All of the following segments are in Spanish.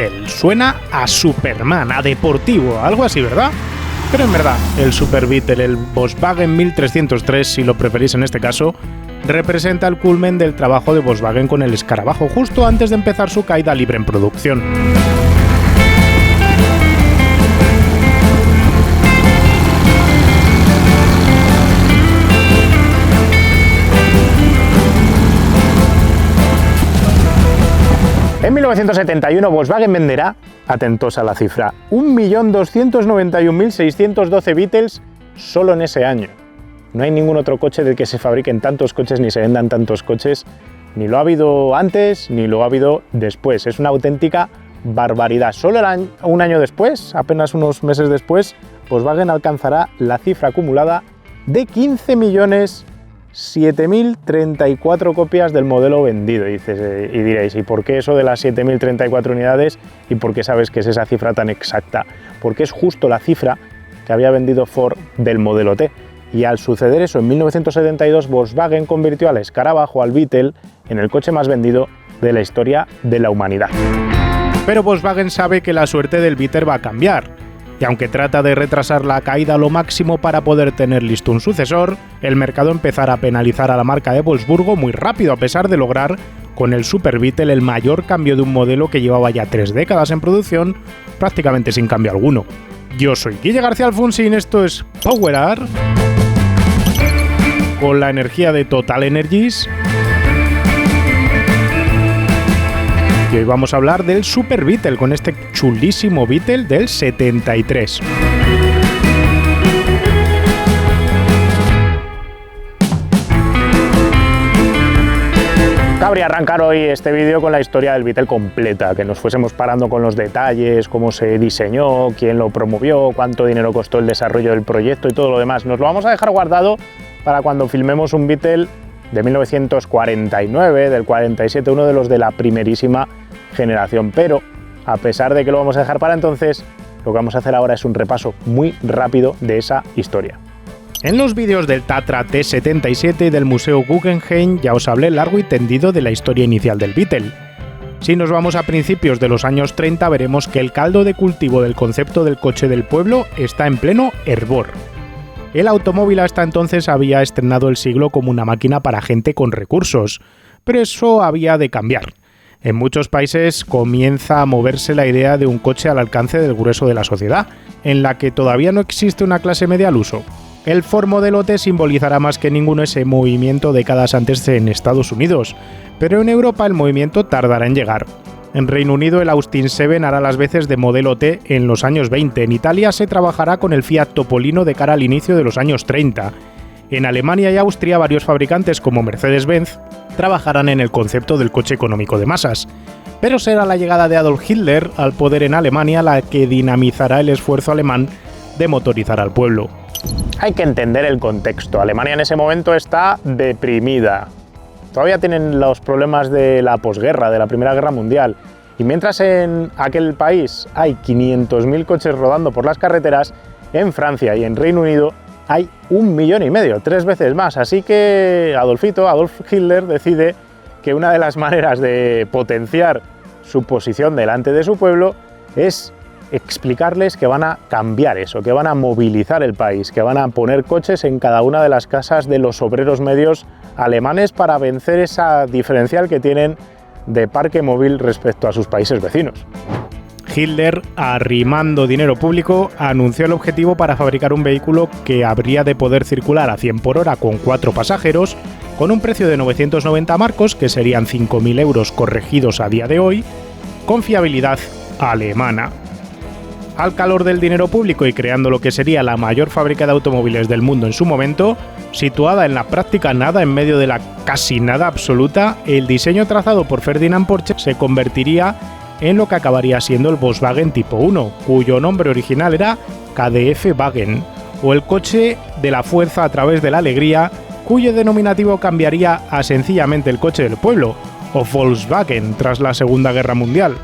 Beetle. Suena a Superman, a deportivo, algo así, ¿verdad? Pero en verdad, el Super Beetle, el Volkswagen 1303, si lo preferís en este caso, representa el culmen del trabajo de Volkswagen con el escarabajo, justo antes de empezar su caída libre en producción. En 1971 Volkswagen venderá, atentos a la cifra, 1.291.612 Beetles solo en ese año. No hay ningún otro coche del que se fabriquen tantos coches ni se vendan tantos coches, ni lo ha habido antes ni lo ha habido después. Es una auténtica barbaridad. Solo un año después, apenas unos meses después, Volkswagen alcanzará la cifra acumulada de 15.007.034 copias del modelo vendido. Y diréis, ¿y por qué eso de las 7.034 unidades? ¿Y por qué sabes que es esa cifra tan exacta? Porque es justo la cifra que había vendido Ford del modelo T. Y al suceder eso, en 1972, Volkswagen convirtió al escarabajo, al Beetle, en el coche más vendido de la historia de la humanidad. Pero Volkswagen sabe que la suerte del Beetle va a cambiar. Y aunque trata de retrasar la caída a lo máximo para poder tener listo un sucesor, el mercado empezará a penalizar a la marca de Wolfsburgo muy rápido, a pesar de lograr con el Super Beetle el mayor cambio de un modelo que llevaba ya 3 décadas en producción, prácticamente sin cambio alguno. Yo soy Guille García Alfonsín, esto es Power Up, con la energía de Total Energies. Y hoy vamos a hablar del Super Beetle, con este chulísimo Beetle del 73. Cabría arrancar hoy este vídeo con la historia del Beetle completa, que nos fuésemos parando con los detalles, cómo se diseñó, quién lo promovió, cuánto dinero costó el desarrollo del proyecto y todo lo demás. Nos lo vamos a dejar guardado para cuando filmemos un Beetle de 1949, del 47, uno de los de la primerísima generación. Pero, a pesar de que lo vamos a dejar para entonces, lo que vamos a hacer ahora es un repaso muy rápido de esa historia. En los vídeos del Tatra T77 y del Museo Guggenheim ya os hablé largo y tendido de la historia inicial del Beetle. Si nos vamos a principios de los años 30, veremos que el caldo de cultivo del concepto del coche del pueblo está en pleno hervor. El automóvil hasta entonces había estrenado el siglo como una máquina para gente con recursos, pero eso había de cambiar. En muchos países comienza a moverse la idea de un coche al alcance del grueso de la sociedad, en la que todavía no existe una clase media al uso. El Ford Modelo T simbolizará más que ninguno ese movimiento décadas antes en Estados Unidos, pero en Europa el movimiento tardará en llegar. En Reino Unido el Austin 7 hará las veces de Modelo T en los años 20, en Italia se trabajará con el Fiat Topolino de cara al inicio de los años 30. En Alemania y Austria varios fabricantes como Mercedes-Benz trabajarán en el concepto del coche económico de masas, pero será la llegada de Adolf Hitler al poder en Alemania la que dinamizará el esfuerzo alemán de motorizar al pueblo. Hay que entender el contexto. Alemania en ese momento está deprimida. Todavía tienen los problemas de la posguerra, de la Primera Guerra Mundial. Y mientras en aquel país hay 500.000 coches rodando por las carreteras, en Francia y en Reino Unido hay 1,5 millones, 3 veces más. Así que Adolf Hitler decide que una de las maneras de potenciar su posición delante de su pueblo es explicarles que van a cambiar eso, que van a movilizar el país, que van a poner coches en cada una de las casas de los obreros medios alemanes para vencer esa diferencial que tienen de parque móvil respecto a sus países vecinos. Hitler, arrimando dinero público, anunció el objetivo para fabricar un vehículo que habría de poder circular a 100 por hora con 4 pasajeros, con un precio de 990 marcos, que serían 5.000 euros corregidos a día de hoy, con fiabilidad alemana. Al calor del dinero público y creando lo que sería la mayor fábrica de automóviles del mundo en su momento, situada en la práctica nada en medio de la casi nada absoluta, el diseño trazado por Ferdinand Porsche se convertiría en lo que acabaría siendo el Volkswagen Tipo 1, cuyo nombre original era KDF Wagen, o el coche de la fuerza a través de la alegría, cuyo denominativo cambiaría a sencillamente el coche del pueblo, o Volkswagen tras la Segunda Guerra Mundial.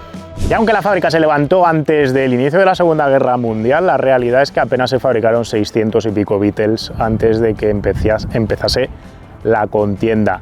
Y aunque la fábrica se levantó antes del inicio de la Segunda Guerra Mundial, la realidad es que apenas se fabricaron 600 y pico Beetles antes de que empezase la contienda.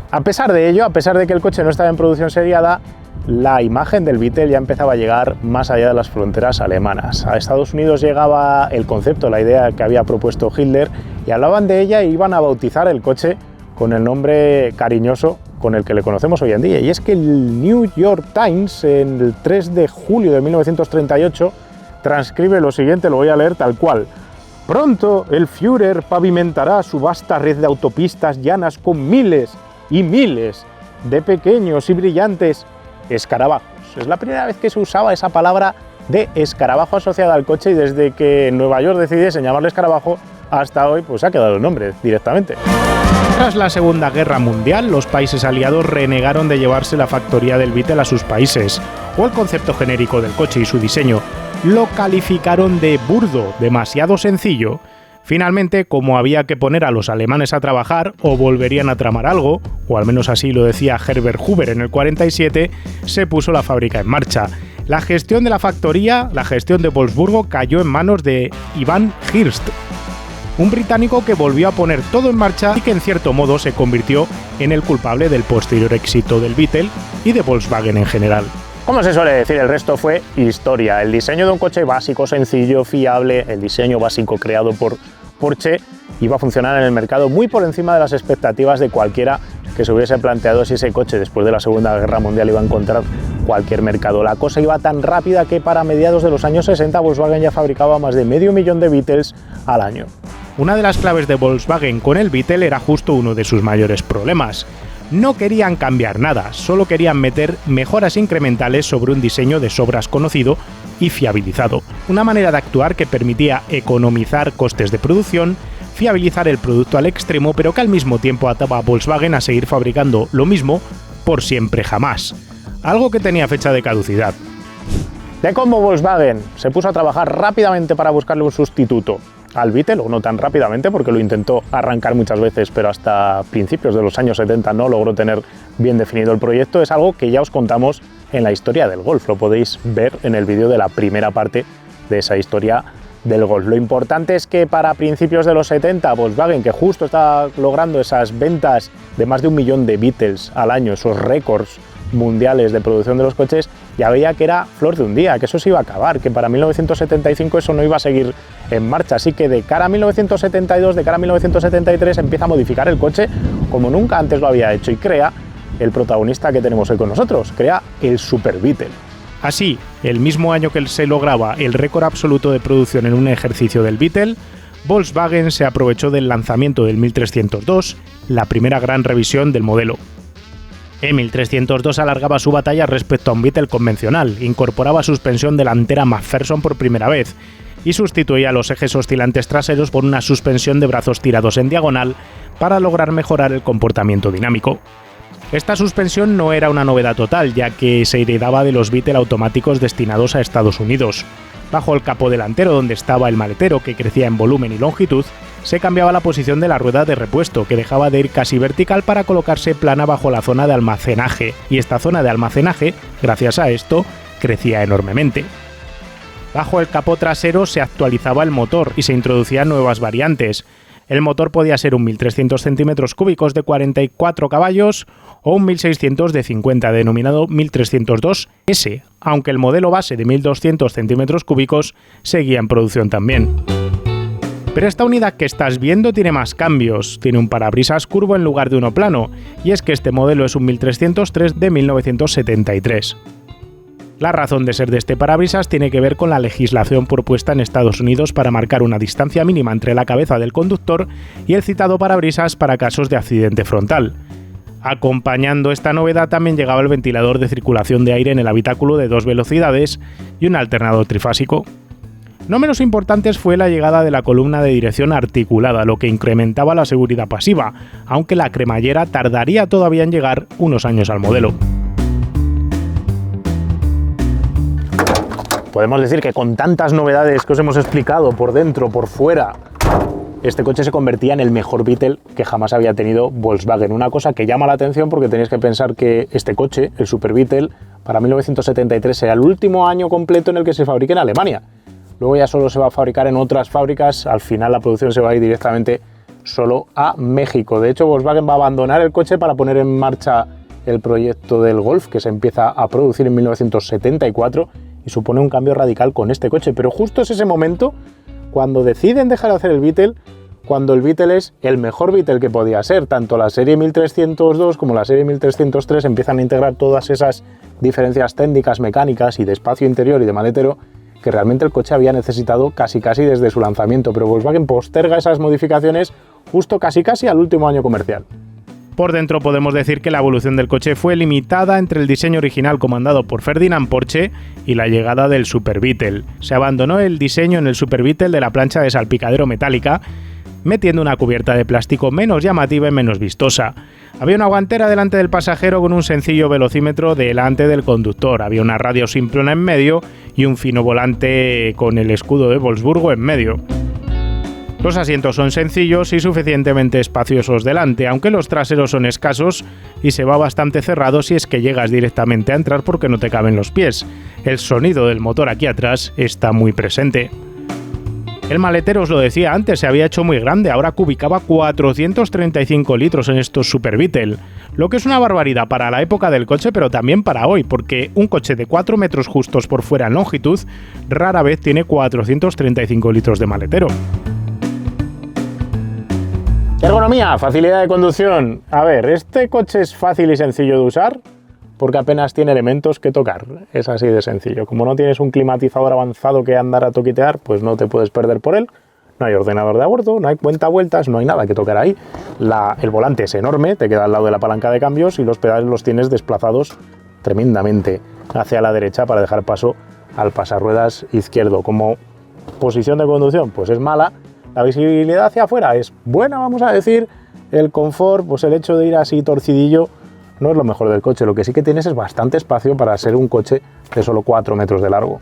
A pesar de ello, a pesar de que el coche no estaba en producción seriada, la imagen del Beetle ya empezaba a llegar más allá de las fronteras alemanas. A Estados Unidos llegaba el concepto, la idea que había propuesto Hitler, y hablaban de ella e iban a bautizar el coche con el nombre cariñoso con el que le conocemos hoy en día. Y es que el New York Times, en el 3 de julio de 1938, transcribe lo siguiente, lo voy a leer tal cual. Pronto el Führer pavimentará su vasta red de autopistas llanas con miles y miles de pequeños y brillantes escarabajos. Es la primera vez que se usaba esa palabra de escarabajo asociada al coche, y desde que Nueva York decidiesen llamarle escarabajo hasta hoy, pues ha quedado el nombre directamente. Tras la Segunda Guerra Mundial, los países aliados renegaron de llevarse la factoría del Beetle a sus países, o el concepto genérico del coche y su diseño. Lo calificaron de burdo, demasiado sencillo. Finalmente, como había que poner a los alemanes a trabajar, o volverían a tramar algo, o al menos así lo decía Herbert Hoover en el 47, se puso la fábrica en marcha. La gestión de la factoría, la gestión de Wolfsburgo, cayó en manos de Ivan Hirst, un británico que volvió a poner todo en marcha y que en cierto modo se convirtió en el culpable del posterior éxito del Beetle y de Volkswagen en general. Como se suele decir, el resto fue historia. El diseño de un coche básico, sencillo, fiable, el diseño básico creado por Porsche, iba a funcionar en el mercado muy por encima de las expectativas de cualquiera que se hubiese planteado si ese coche después de la Segunda Guerra Mundial iba a encontrar cualquier mercado. La cosa iba tan rápida que para mediados de los años 60 Volkswagen ya fabricaba más de 500.000 de Beetles al año. Una de las claves de Volkswagen con el Beetle era justo uno de sus mayores problemas. No querían cambiar nada, solo querían meter mejoras incrementales sobre un diseño de sobras conocido y fiabilizado. Una manera de actuar que permitía economizar costes de producción, fiabilizar el producto al extremo, pero que al mismo tiempo ataba a Volkswagen a seguir fabricando lo mismo por siempre jamás. Algo que tenía fecha de caducidad. De cómo Volkswagen se puso a trabajar rápidamente para buscarle un sustituto al Beetle, o no tan rápidamente porque lo intentó arrancar muchas veces, pero hasta principios de los años 70 no logró tener bien definido el proyecto, es algo que ya os contamos en la historia del Golf. Lo podéis ver en el vídeo de la primera parte de esa historia del Golf. Lo importante es que para principios de los 70 Volkswagen, que justo estaba logrando esas ventas de más de 1 millón de Beetles al año, esos récords mundiales de producción de los coches, ya veía que era flor de un día, que eso se iba a acabar, que para 1975 eso no iba a seguir en marcha. Así que de cara a 1972, de cara a 1973 empieza a modificar el coche como nunca antes lo había hecho y crea el protagonista que tenemos hoy con nosotros, crea el Super Beetle. Así, el mismo año que se lograba el récord absoluto de producción en un ejercicio del Beetle, Volkswagen se aprovechó del lanzamiento del 1302, la primera gran revisión del modelo. El 1302 alargaba su batalla respecto a un Beetle convencional, incorporaba suspensión delantera McPherson por primera vez y sustituía los ejes oscilantes traseros por una suspensión de brazos tirados en diagonal para lograr mejorar el comportamiento dinámico. Esta suspensión no era una novedad total, ya que se heredaba de los Beetle automáticos destinados a Estados Unidos. Bajo el capó delantero, donde estaba el maletero, que crecía en volumen y longitud, se cambiaba la posición de la rueda de repuesto, que dejaba de ir casi vertical para colocarse plana bajo la zona de almacenaje, y esta zona de almacenaje, gracias a esto, crecía enormemente. Bajo el capó trasero se actualizaba el motor y se introducían nuevas variantes. El motor podía ser un 1300 centímetros cúbicos de 44 caballos o un 1600 de 50, denominado 1302S, aunque el modelo base de 1200 centímetros cúbicos seguía en producción también. Pero esta unidad que estás viendo tiene más cambios, tiene un parabrisas curvo en lugar de uno plano, y es que este modelo es un 1303 de 1973. La razón de ser de este parabrisas tiene que ver con la legislación propuesta en Estados Unidos para marcar una distancia mínima entre la cabeza del conductor y el citado parabrisas para casos de accidente frontal. Acompañando esta novedad también llegaba el ventilador de circulación de aire en el habitáculo de 2 velocidades y un alternador trifásico. No menos importantes fue la llegada de la columna de dirección articulada, lo que incrementaba la seguridad pasiva, aunque la cremallera tardaría todavía en llegar unos años al modelo. Podemos decir que con tantas novedades que os hemos explicado por dentro, por fuera, este coche se convertía en el mejor Beetle que jamás había tenido Volkswagen. Una cosa que llama la atención porque tenéis que pensar que este coche, el Super Beetle, para 1973 será el último año completo en el que se fabrique en Alemania. Luego ya solo se va a fabricar en otras fábricas, al final la producción se va a ir directamente solo a México. De hecho, Volkswagen va a abandonar el coche para poner en marcha el proyecto del Golf, que se empieza a producir en 1974 y supone un cambio radical con este coche. Pero justo es ese momento cuando deciden dejar de hacer el Beetle, cuando el Beetle es el mejor Beetle que podía ser. Tanto la serie 1302 como la serie 1303 empiezan a integrar todas esas diferencias técnicas, mecánicas y de espacio interior y de maletero que realmente el coche había necesitado casi desde su lanzamiento, pero Volkswagen posterga esas modificaciones justo casi al último año comercial. Por dentro podemos decir que la evolución del coche fue limitada entre el diseño original comandado por Ferdinand Porsche y la llegada del Super Beetle. Se abandonó el diseño en el Super Beetle de la plancha de salpicadero metálica, metiendo una cubierta de plástico menos llamativa y menos vistosa. Había una guantera delante del pasajero con un sencillo velocímetro delante del conductor, había una radio simplona en medio y un fino volante con el escudo de Wolfsburgo en medio. Los asientos son sencillos y suficientemente espaciosos delante, aunque los traseros son escasos y se va bastante cerrado si es que llegas directamente a entrar porque no te caben los pies. El sonido del motor aquí atrás está muy presente. El maletero, os lo decía antes, se había hecho muy grande, ahora cubicaba 435 litros en estos Super Beetle, lo que es una barbaridad para la época del coche, pero también para hoy, porque un coche de 4 metros justos por fuera en longitud rara vez tiene 435 litros de maletero. Ergonomía, facilidad de conducción. A ver, este coche es fácil y sencillo de usar porque apenas tiene elementos que tocar. Es así de sencillo. Como no tienes un climatizador avanzado que andar a toquitear, pues no te puedes perder por él. No hay ordenador de a bordo, no hay cuentavueltas, no hay nada que tocar ahí. El volante es enorme, te queda al lado de la palanca de cambios y los pedales los tienes desplazados tremendamente hacia la derecha para dejar paso al pasarruedas izquierdo. Como posición de conducción, pues es mala. La visibilidad hacia afuera es buena, vamos a decir. El confort, pues el hecho de ir así torcidillo no es lo mejor del coche. Lo que sí que tienes es bastante espacio para ser un coche de solo 4 metros de largo.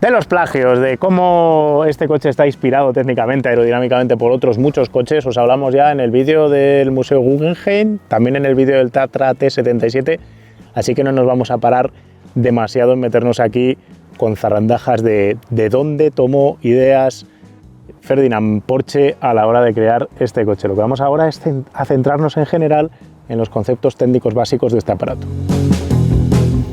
De los plagios, de cómo este coche está inspirado técnicamente, aerodinámicamente por otros muchos coches, os hablamos ya en el vídeo del Museo Guggenheim, también en el vídeo del Tatra T77, así que no nos vamos a parar demasiado en meternos aquí con zarandajas de dónde tomó ideas Ferdinand Porsche a la hora de crear este coche. Lo que vamos ahora es a centrarnos en general en los conceptos técnicos básicos de este aparato.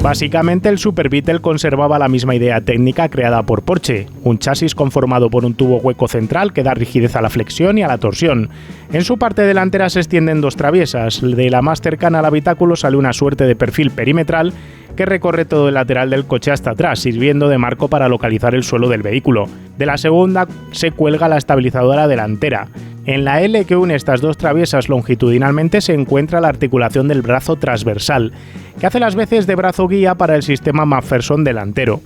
Básicamente el Super Beetle conservaba la misma idea técnica creada por Porsche, un chasis conformado por un tubo hueco central que da rigidez a la flexión y a la torsión. En su parte delantera se extienden 2 traviesas, de la más cercana al habitáculo sale una suerte de perfil perimetral que recorre todo el lateral del coche hasta atrás, sirviendo de marco para localizar el suelo del vehículo. De la segunda se cuelga la estabilizadora delantera. En la L que une estas 2 traviesas longitudinalmente se encuentra la articulación del brazo transversal, que hace las veces de brazo guía para el sistema McPherson delantero.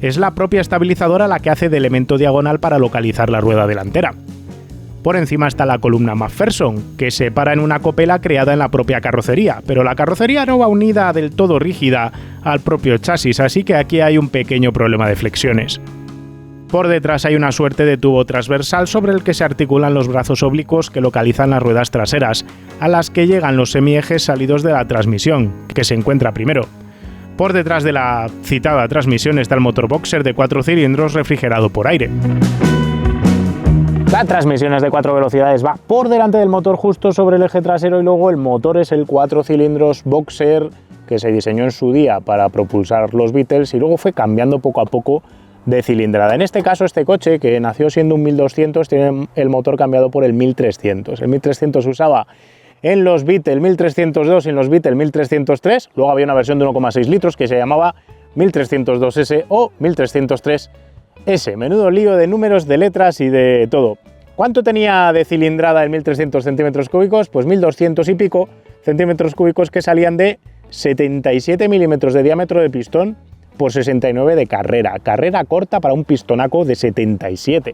Es la propia estabilizadora la que hace de elemento diagonal para localizar la rueda delantera. Por encima está la columna McPherson, que se para en una copela creada en la propia carrocería, pero la carrocería no va unida del todo rígida al propio chasis, así que aquí hay un pequeño problema de flexiones. Por detrás hay una suerte de tubo transversal sobre el que se articulan los brazos oblicuos que localizan las ruedas traseras, a las que llegan los semiejes salidos de la transmisión, que se encuentra primero. Por detrás de la citada transmisión está el motor boxer de 4 cilindros refrigerado por aire. La transmisión es de 4 velocidades, va por delante del motor justo sobre el eje trasero y luego el motor es el 4 cilindros boxer que se diseñó en su día para propulsar los Beetles y luego fue cambiando poco a poco de cilindrada. En este caso, este coche, que nació siendo un 1200, tiene el motor cambiado por el 1300. El 1300 se usaba en los Beetle 1302 y en los Beetle 1303. Luego había una versión de 1,6 litros que se llamaba 1302S o 1303S. Menudo lío de números, de letras y de todo. ¿Cuánto tenía de cilindrada el 1300 centímetros cúbicos? Pues 1200 y pico centímetros cúbicos que salían de 77 milímetros de diámetro de pistón por 69 de carrera. Carrera corta para un pistonaco de 77,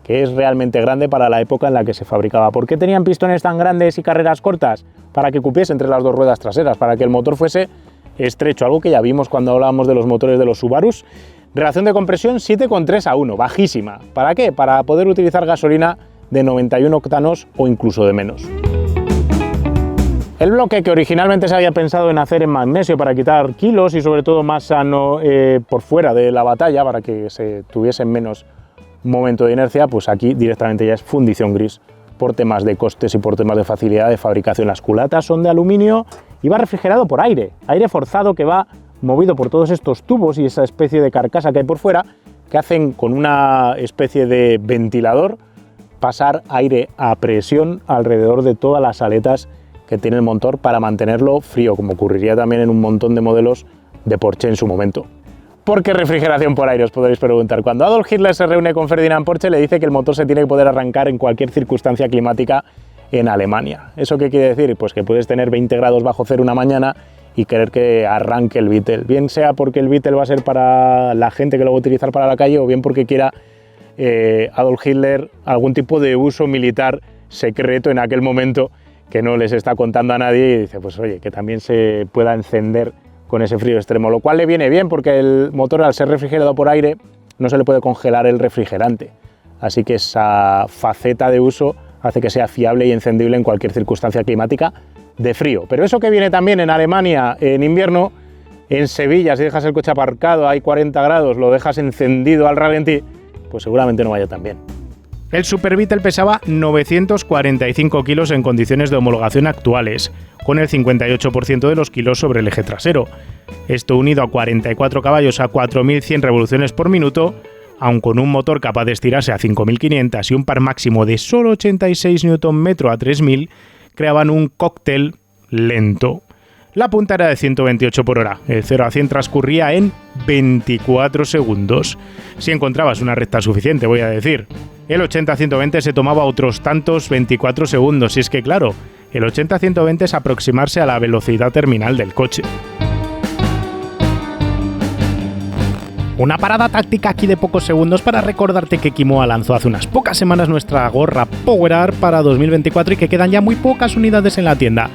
que es realmente grande para la época en la que se fabricaba. ¿Por qué tenían pistones tan grandes y carreras cortas? Para que cupiese entre las 2 ruedas traseras, para que el motor fuese estrecho, algo que ya vimos cuando hablábamos de los motores de los Subarus. Relación de compresión 7,3:1, bajísima. ¿Para qué? Para poder utilizar gasolina de 91 octanos o incluso de menos. El bloque, que originalmente se había pensado en hacer en magnesio para quitar kilos y sobre todo más sano por fuera de la batalla, para que se tuviese menos momento de inercia, pues aquí directamente ya es fundición gris por temas de costes y por temas de facilidad de fabricación. Las culatas son de aluminio y va refrigerado por aire forzado que va movido por todos estos tubos y esa especie de carcasa que hay por fuera, que hacen con una especie de ventilador pasar aire a presión alrededor de todas las aletas que tiene el motor para mantenerlo frío, como ocurriría también en un montón de modelos de Porsche en su momento. ¿Por qué refrigeración por aire? Os podréis preguntar. Cuando Adolf Hitler se reúne con Ferdinand Porsche, le dice que el motor se tiene que poder arrancar en cualquier circunstancia climática en Alemania. ¿Eso qué quiere decir? Pues que puedes tener 20 grados bajo cero una mañana y querer que arranque el Beetle. Bien sea porque el Beetle va a ser para la gente que lo va a utilizar para la calle, o bien porque quiera Adolf Hitler algún tipo de uso militar secreto en aquel momento que no les está contando a nadie, y dice, pues oye, que también se pueda encender con ese frío extremo, lo cual le viene bien porque el motor, al ser refrigerado por aire, no se le puede congelar el refrigerante, así que esa faceta de uso hace que sea fiable y encendible en cualquier circunstancia climática de frío. Pero eso que viene también en Alemania en invierno, en Sevilla, si dejas el coche aparcado, hay 40 grados, lo dejas encendido al ralentí, pues seguramente no vaya tan bien. El Super Beetle pesaba 945 kilos en condiciones de homologación actuales, con el 58% de los kilos sobre el eje trasero. Esto unido a 44 caballos a 4.100 revoluciones por minuto, aun con un motor capaz de estirarse a 5.500 y un par máximo de solo 86 Nm a 3.000, creaban un cóctel lento. La punta era de 128 por hora, el 0 a 100 transcurría en 24 segundos. Si encontrabas una recta suficiente, voy a decir. El 80-120 se tomaba otros tantos 24 segundos, y es que claro, el 80-120 es aproximarse a la velocidad terminal del coche. Una parada táctica aquí de pocos segundos para recordarte que Kimoa lanzó hace unas pocas semanas nuestra gorra PowerArt para 2024 y que quedan ya muy pocas unidades en la tienda.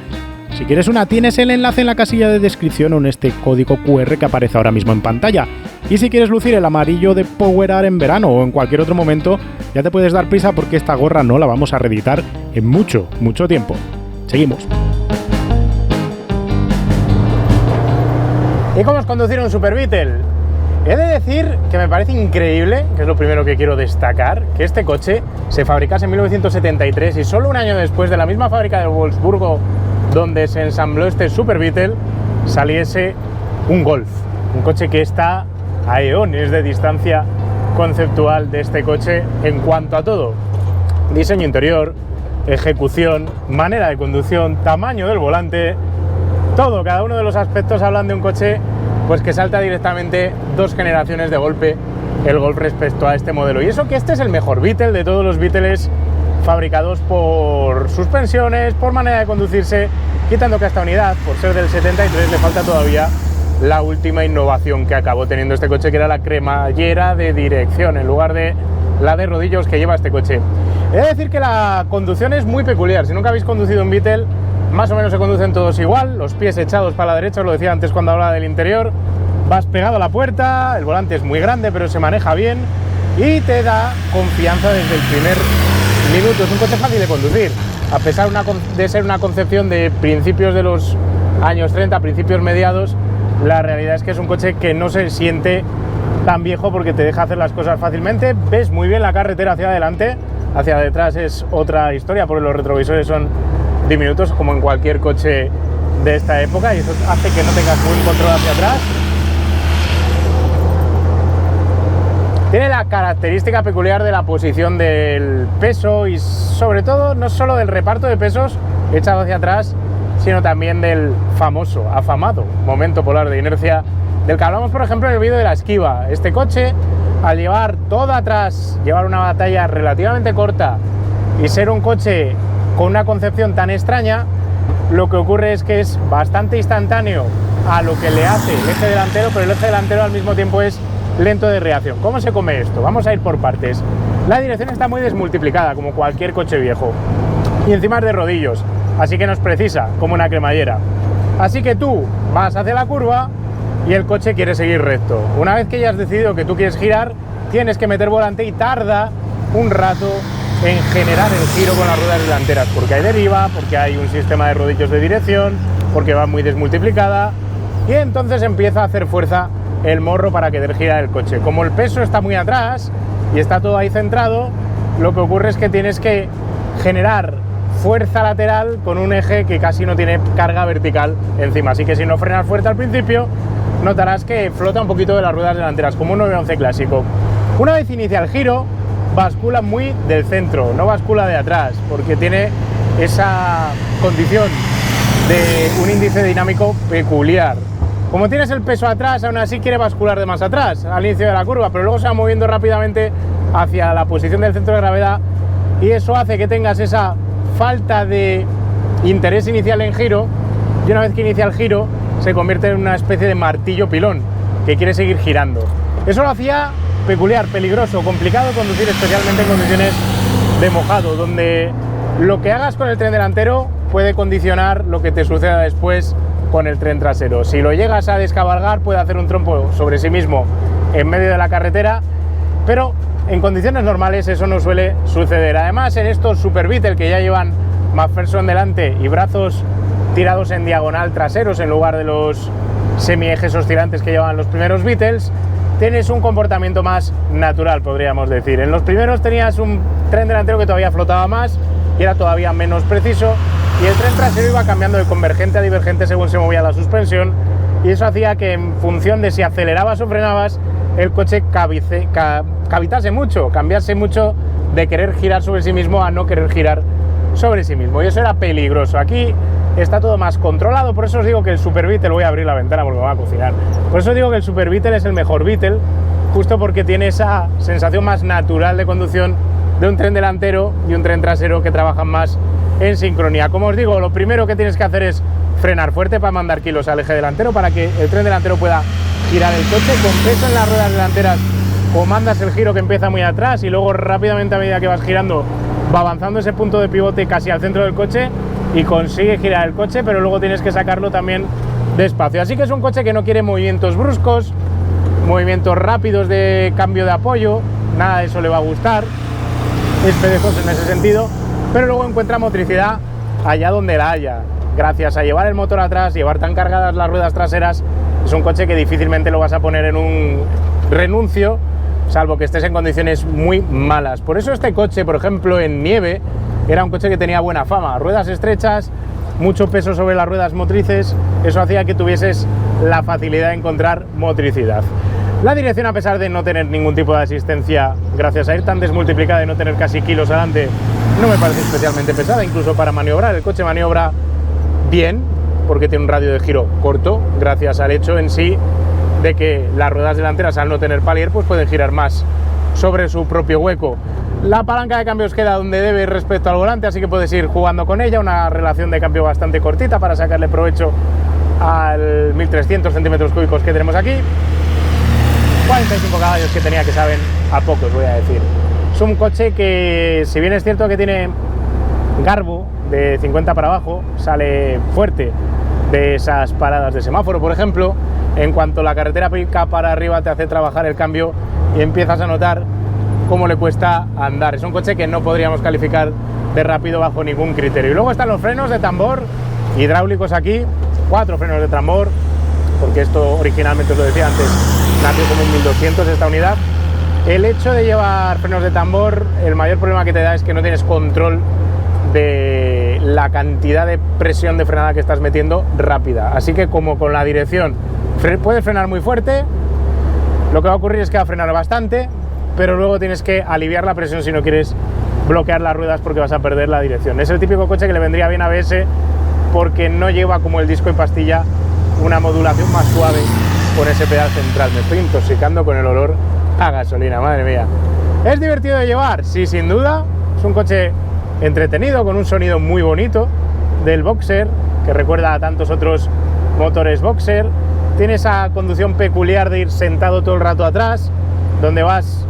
Si quieres una, tienes el enlace en la casilla de descripción o en este código QR que aparece ahora mismo en pantalla. Y si quieres lucir el amarillo de PowerArt en verano o en cualquier otro momento, ya te puedes dar prisa porque esta gorra no la vamos a reeditar en mucho tiempo. Seguimos. ¿Y cómo es conducir un Super Beetle? He de decir que me parece increíble, que es lo primero que quiero destacar, que este coche se fabricase en 1973 y solo un año después, de la misma fábrica de Wolfsburgo donde se ensambló este Super Beetle, saliese un Golf, un coche que está a eones de distancia conceptual de este coche en cuanto a todo: diseño interior, ejecución, manera de conducción, tamaño del volante, todo, cada uno de los aspectos hablan de un coche pues que salta directamente 2 generaciones de golpe el Golf respecto a este modelo. Y eso que este es el mejor Beetle de todos los Beetles fabricados por suspensiones, por manera de conducirse, quitando que a esta unidad, por ser del 73, le falta todavía la última innovación que acabó teniendo este coche, que era la cremallera de dirección, en lugar de la de rodillos que lleva este coche. He de decir que la conducción es muy peculiar. Si nunca habéis conducido un Beetle, más o menos se conducen todos igual, los pies echados para la derecha, os lo decía antes cuando hablaba del interior, vas pegado a la puerta, el volante es muy grande pero se maneja bien y te da confianza desde el primer minuto. Es un coche fácil de conducir, a pesar de ser una concepción de principios de los años 30, principios mediados. La realidad es que es un coche que no se siente tan viejo porque te deja hacer las cosas fácilmente. Ves muy bien la carretera hacia adelante, hacia detrás es otra historia porque los retrovisores son diminutos como en cualquier coche de esta época y eso hace que no tengas buen control hacia atrás. Tiene la característica peculiar de la posición del peso y sobre todo no solo del reparto de pesos echado hacia atrás, sino también del famoso, afamado momento polar de inercia del que hablamos, por ejemplo, en el vídeo de la esquiva. Este coche, al llevar todo atrás, llevar una batalla relativamente corta y ser un coche con una concepción tan extraña, lo que ocurre es que es bastante instantáneo a lo que le hace el eje delantero, pero el eje delantero al mismo tiempo es lento de reacción. ¿Cómo se come esto? Vamos a ir por partes. La dirección está muy desmultiplicada, como cualquier coche viejo, y encima es de rodillos, así que nos precisa como una cremallera. Así que tú vas hacia la curva y el coche quiere seguir recto. Una vez que ya has decidido que tú quieres girar, tienes que meter volante y tarda un rato en generar el giro con las ruedas delanteras, porque hay deriva, porque hay un sistema de rodillos de dirección, porque va muy desmultiplicada y entonces empieza a hacer fuerza el morro para querer girar el coche. Como el peso está muy atrás y está todo ahí centrado, lo que ocurre es que tienes que generar fuerza lateral con un eje que casi no tiene carga vertical encima, así que si no frenas fuerte al principio notarás que flota un poquito de las ruedas delanteras, como un 911 clásico. Una vez inicia el giro, bascula muy del centro, no bascula de atrás, porque tiene esa condición de un índice dinámico peculiar. Como tienes el peso atrás, aún así quiere bascular de más atrás, al inicio de la curva, pero luego se va moviendo rápidamente hacia la posición del centro de gravedad, y eso hace que tengas esa falta de interés inicial en giro, y una vez que inicia el giro, se convierte en una especie de martillo pilón, que quiere seguir girando. Eso lo hacía peculiar, peligroso, complicado conducir, especialmente en condiciones de mojado, donde lo que hagas con el tren delantero puede condicionar lo que te suceda después con el tren trasero. Si lo llegas a descabalgar, puede hacer un trompo sobre sí mismo en medio de la carretera, pero en condiciones normales eso no suele suceder. Además, en estos Super Beetle que ya llevan McPherson delante y brazos tirados en diagonal traseros en lugar de los semiejes oscilantes que llevaban los primeros Beetles, tienes un comportamiento más natural, podríamos decir. En los primeros tenías un tren delantero que todavía flotaba más y era todavía menos preciso, y el tren trasero iba cambiando de convergente a divergente según se movía la suspensión, y eso hacía que en función de si acelerabas o frenabas, el coche cavitase mucho, cambiase mucho de querer girar sobre sí mismo a no querer girar sobre sí mismo, y eso era peligroso. Aquí está todo más controlado, por eso os digo que el Super Beetle, voy a abrir la ventana porque me va a cocinar, por eso digo que el Super Beetle es el mejor Beetle, justo porque tiene esa sensación más natural de conducción de un tren delantero y un tren trasero que trabajan más en sincronía. Como os digo, lo primero que tienes que hacer es frenar fuerte para mandar kilos al eje delantero, para que el tren delantero pueda girar el coche. Con peso en las ruedas delanteras comandas el giro que empieza muy atrás y luego rápidamente, a medida que vas girando, va avanzando ese punto de pivote casi al centro del coche y consigue girar el coche, pero luego tienes que sacarlo también despacio. Así que es un coche que no quiere movimientos bruscos, movimientos rápidos de cambio de apoyo, nada de eso le va a gustar, es perezoso en ese sentido, pero luego encuentra motricidad allá donde la haya. Gracias a llevar el motor atrás, llevar tan cargadas las ruedas traseras, es un coche que difícilmente lo vas a poner en un renuncio, salvo que estés en condiciones muy malas. Por eso este coche, por ejemplo, en nieve, era un coche que tenía buena fama. Ruedas estrechas, mucho peso sobre las ruedas motrices, eso hacía que tuvieses la facilidad de encontrar motricidad. La dirección, a pesar de no tener ningún tipo de asistencia, gracias a ir tan desmultiplicada y no tener casi kilos adelante, no me parece especialmente pesada, incluso para maniobrar. El coche maniobra bien, porque tiene un radio de giro corto, gracias al hecho en sí de que las ruedas delanteras, al no tener palier, pues pueden girar más sobre su propio hueco. La palanca de cambios queda donde debe respecto al volante, así que puedes ir jugando con ella, una relación de cambio bastante cortita para sacarle provecho al 1300 centímetros cúbicos que tenemos aquí. 45 caballos que tenía, que saben a pocos, voy a decir. Es un coche que, si bien es cierto que tiene garbo de 50 para abajo, sale fuerte de esas paradas de semáforo, por ejemplo, en cuanto la carretera pica para arriba te hace trabajar el cambio y empiezas a notar cómo le cuesta andar. Es un coche que no podríamos calificar de rápido bajo ningún criterio. Y luego están los frenos de tambor hidráulicos aquí, 4 frenos de tambor, porque esto originalmente, os lo decía antes, nació como un 1200 esta unidad. El hecho de llevar frenos de tambor, el mayor problema que te da es que no tienes control de la cantidad de presión de frenada que estás metiendo rápida. Así que, como con la dirección puedes frenar muy fuerte, lo que va a ocurrir es que va a frenar bastante, pero luego tienes que aliviar la presión si no quieres bloquear las ruedas, porque vas a perder la dirección. Es el típico coche que le vendría bien a ABS, porque no lleva, como el disco y pastilla, una modulación más suave con ese pedal central. Me estoy intoxicando con el olor a gasolina, madre mía. ¿Es divertido de llevar? Sí, sin duda. Es un coche entretenido, con un sonido muy bonito del Boxer, que recuerda a tantos otros motores Boxer. Tiene esa conducción peculiar de ir sentado todo el rato atrás, donde vas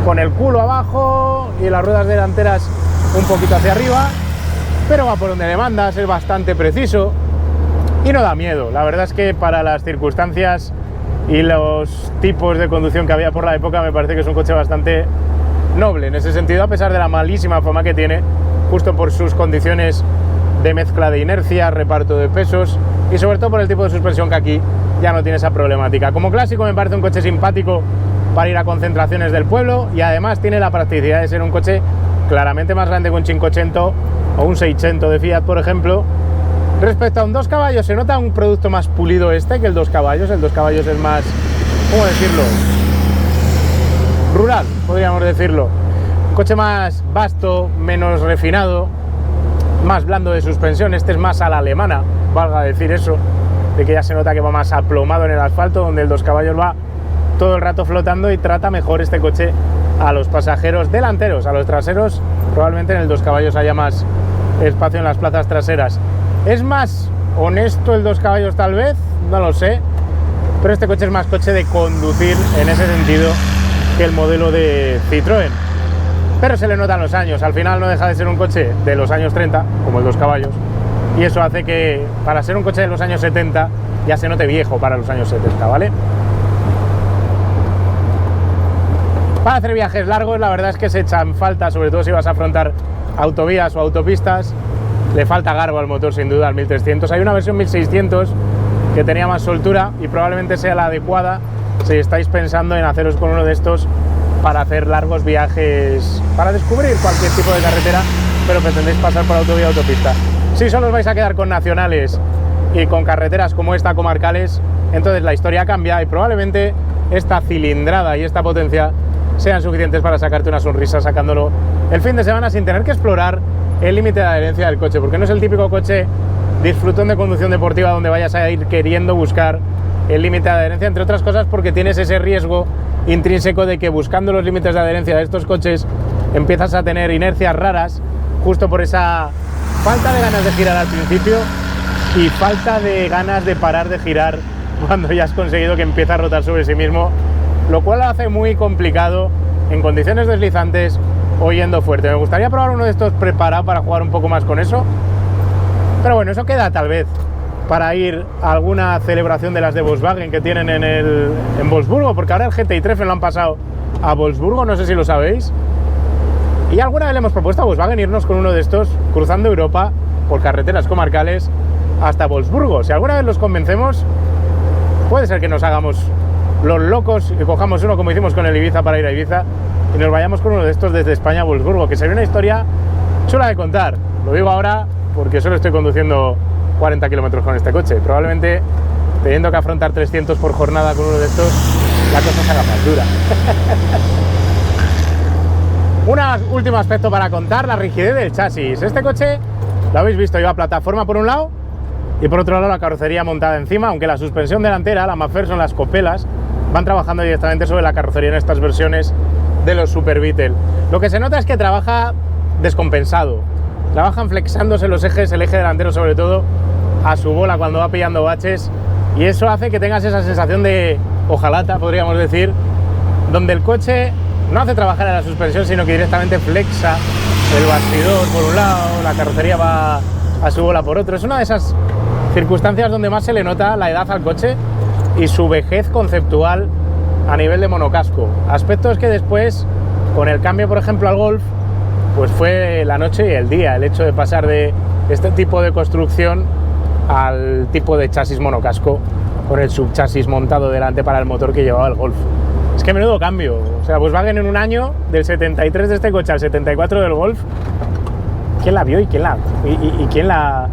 con el culo abajo y las ruedas delanteras un poquito hacia arriba, pero va por donde le mandas, es bastante preciso y no da miedo. La verdad es que para las circunstancias y los tipos de conducción que había por la época, me parece que es un coche bastante noble en ese sentido, a pesar de la malísima fama que tiene, justo por sus condiciones de mezcla de inercia, reparto de pesos y sobre todo por el tipo de suspensión, que aquí ya no tiene esa problemática. Como clásico me parece un coche simpático para ir a concentraciones del pueblo, y además tiene la practicidad de ser un coche claramente más grande que un 580 o un 600 de Fiat, por ejemplo. Respecto a un 2 caballos, se nota un producto más pulido que el 2 caballos. El 2 caballos es más, ¿cómo decirlo? Rural, podríamos decirlo. Un coche más vasto, menos refinado, más blando de suspensión. Este es más a la alemana, valga decir eso, de que ya se nota que va más aplomado en el asfalto, donde el 2 caballos va todo el rato flotando y trata mejor este coche a los pasajeros delanteros. A los traseros probablemente en el 2 caballos haya más espacio en las plazas traseras. ¿Es más honesto el 2 caballos tal vez? No lo sé, pero este coche es más coche de conducir en ese sentido que el modelo de Citroën. Pero se le notan los años, al final no deja de ser un coche de los años 30, como el 2 caballos, y eso hace que para ser un coche de los años 70 ya se note viejo para los años 70, ¿vale? Para hacer viajes largos la verdad es que se echan falta, sobre todo si vas a afrontar autovías o autopistas. Le falta garbo al motor sin duda al 1300. Hay una versión 1600 que tenía más soltura y probablemente sea la adecuada si estáis pensando en haceros con uno de estos para hacer largos viajes, para descubrir cualquier tipo de carretera, pero pretendéis pasar por autovía o autopista. Si solo os vais a quedar con nacionales y con carreteras como esta, comarcales, entonces la historia cambia y probablemente esta cilindrada y esta potencia sean suficientes para sacarte una sonrisa sacándolo el fin de semana sin tener que explorar el límite de adherencia del coche, porque no es el típico coche disfrutón de conducción deportiva donde vayas a ir queriendo buscar el límite de adherencia, entre otras cosas porque tienes ese riesgo intrínseco de que buscando los límites de adherencia de estos coches empiezas a tener inercias raras justo por esa falta de ganas de girar al principio y falta de ganas de parar de girar cuando ya has conseguido que empiece a rotar sobre sí mismo, lo cual lo hace muy complicado en condiciones deslizantes o yendo fuerte. Me gustaría probar uno de estos preparado para jugar un poco más con eso, pero bueno, eso queda tal vez para ir a alguna celebración de las de Volkswagen que tienen en Wolfsburgo, porque ahora el GTI Treffen lo han pasado a Wolfsburgo, no sé si lo sabéis, y alguna vez le hemos propuesto a Volkswagen irnos con uno de estos cruzando Europa por carreteras comarcales hasta Wolfsburgo. Si alguna vez los convencemos, puede ser que nos hagamos los locos y cojamos uno como hicimos con el Ibiza para ir a Ibiza y nos vayamos con uno de estos desde España a Wolfsburgo, que sería una historia chula de contar. Lo digo ahora porque solo estoy conduciendo 40 kilómetros con este coche. Probablemente teniendo que afrontar 300 por jornada con uno de estos, la cosa se haga más dura. Un último aspecto para contar, la rigidez del chasis. Este coche, lo habéis visto, lleva plataforma por un lado y por otro lado la carrocería montada encima, aunque la suspensión delantera, la McPherson, las copelas, van trabajando directamente sobre la carrocería en estas versiones de los Super Beetle. Lo que se nota es que trabaja descompensado, trabajan flexándose los ejes, el eje delantero sobre todo, a su bola cuando va pillando baches, y eso hace que tengas esa sensación de hojalata, podríamos decir, donde el coche no hace trabajar a la suspensión, sino que directamente flexa el bastidor por un lado, la carrocería va a su bola por otro. Es una de esas circunstancias donde más se le nota la edad al coche y su vejez conceptual a nivel de monocasco. Aspectos que después, con el cambio por ejemplo al Golf, pues fue la noche y el día, el hecho de pasar de este tipo de construcción al tipo de chasis monocasco con el subchasis montado delante para el motor que llevaba el Golf. Es que menudo cambio, o sea, Volkswagen en un año, del 73 de este coche al 74 del Golf, ¿quién la vio y quién la...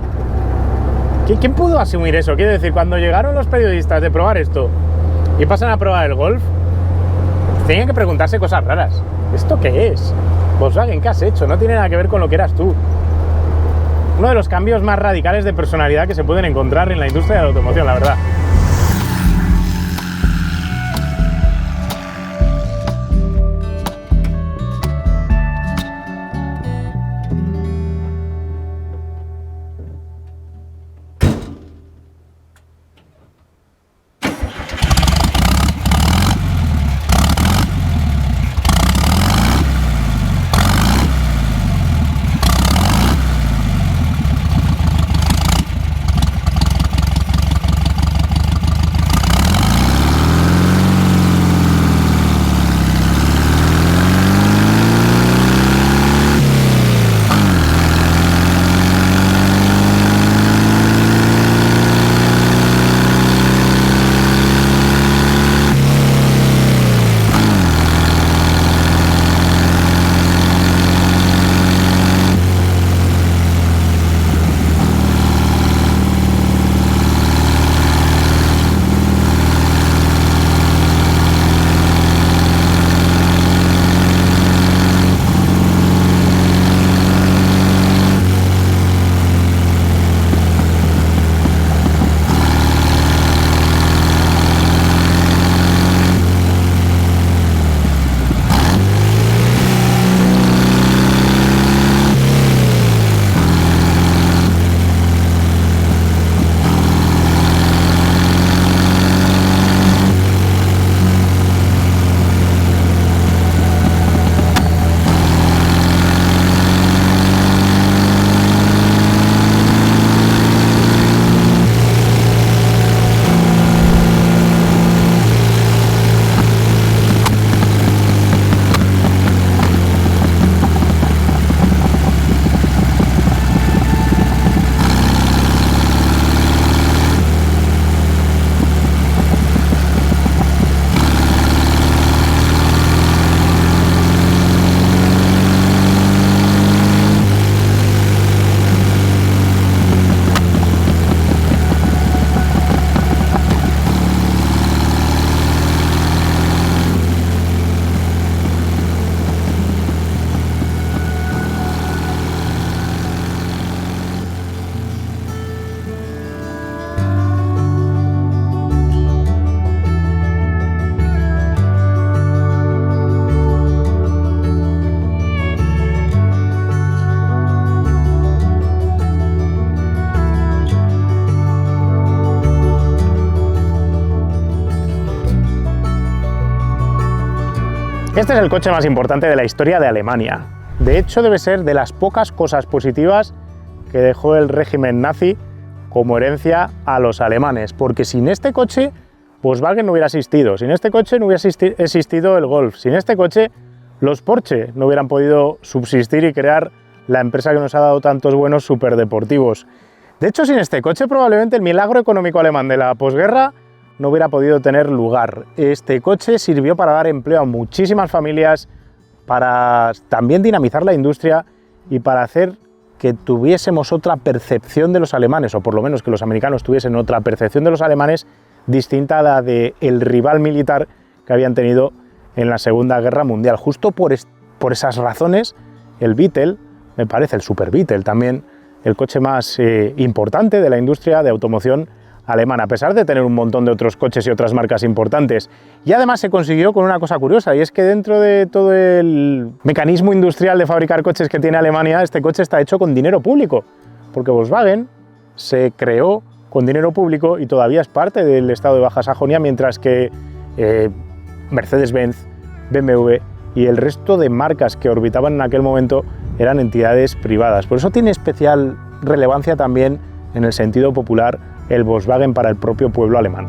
¿Quién pudo asumir eso? Quiero decir, cuando llegaron los periodistas de probar esto y pasan a probar el Golf, tenían que preguntarse cosas raras. ¿Esto qué es? Volkswagen, ¿qué has hecho? No tiene nada que ver con lo que eras tú. Uno de los cambios más radicales de personalidad que se pueden encontrar en la industria de la automoción, la verdad. Este es el coche más importante de la historia de Alemania. De hecho, debe ser de las pocas cosas positivas que dejó el régimen nazi como herencia a los alemanes, porque sin este coche Volkswagen no hubiera existido, sin este coche no hubiera existido el Golf, sin este coche los Porsche no hubieran podido subsistir y crear la empresa que nos ha dado tantos buenos superdeportivos. De hecho, sin este coche probablemente el milagro económico alemán de la posguerra no hubiera podido tener lugar. Este coche sirvió para dar empleo a muchísimas familias, para también dinamizar la industria y para hacer que tuviésemos otra percepción de los alemanes, o por lo menos que los americanos tuviesen otra percepción de los alemanes distinta a la del rival militar que habían tenido en la Segunda Guerra Mundial. Justo por esas razones, el Beetle, me parece el Super Beetle también, el coche más importante de la industria de automoción alemana, a pesar de tener un montón de otros coches y otras marcas importantes. Y además se consiguió con una cosa curiosa, y es que dentro de todo el mecanismo industrial de fabricar coches que tiene Alemania, este coche está hecho con dinero público, porque Volkswagen se creó con dinero público y todavía es parte del estado de Baja Sajonia, mientras que Mercedes-Benz, BMW y el resto de marcas que orbitaban en aquel momento eran entidades privadas. Por eso tiene especial relevancia también en el sentido popular el Volkswagen para el propio pueblo alemán.